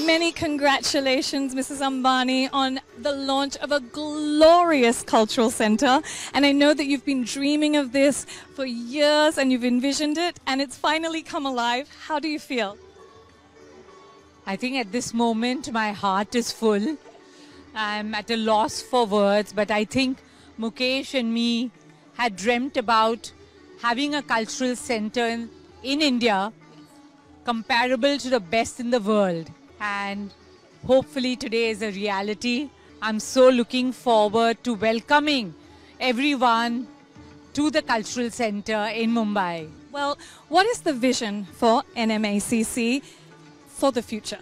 Many congratulations, Mrs. Ambani, on the launch of a glorious cultural centre. And I know that you've been dreaming of this for years and you've envisioned it and it's finally come alive. How do you feel? I think at this moment my heart is full. I'm at a loss for words, but I think Mukesh and me had dreamt about having a cultural centre in India comparable to the best in the world. And hopefully today is a reality. I'm so looking forward to welcoming everyone to the cultural centre in Mumbai. Well, what is the vision for NMACC for the future?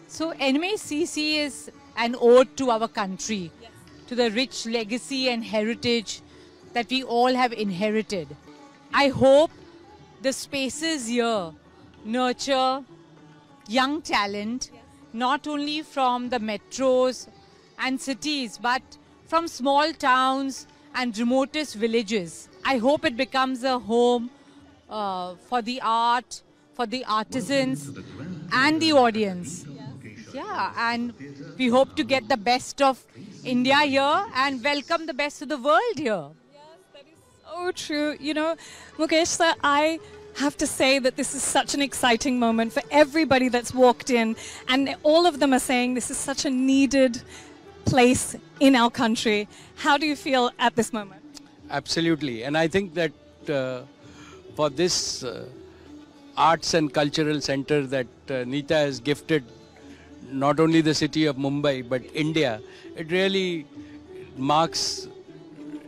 So NMACC is an ode to our country, yes, to the rich legacy and heritage that we all have inherited. I hope the spaces here nurture young talent, yes, not only from the metros and cities, but from small towns and remotest villages. I hope it becomes a home for the art, for the artisans and the audience. Yeah, and we hope to get the best of India here and welcome the best of the world here. Yes, that is so true. You know, Mukesh sir, I have to say that this is such an exciting moment for everybody that's walked in, and all of them are saying this is such a needed place in our country. How do you feel at this moment? Absolutely, and I think that for this arts and cultural center that Neeta has gifted not only the city of Mumbai but India, it really marks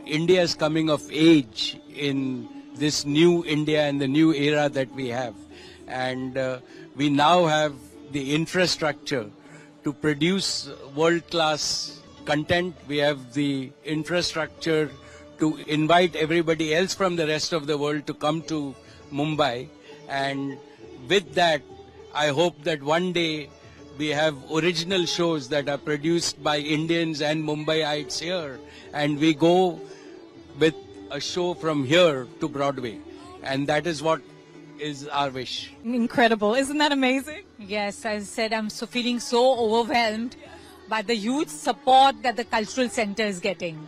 India's coming of age in this new India and the new era that we have. And we now have the infrastructure to produce world-class content. We have the infrastructure to invite everybody else from the rest of the world to come to Mumbai. And with that, I hope that one day we have original shows that are produced by Indians and Mumbaiites here, and we go with a show from here to Broadway, and that is what is our wish. Incredible. Isn't that amazing? Yes, as I said, I'm feeling so overwhelmed by the huge support that the cultural centre is getting.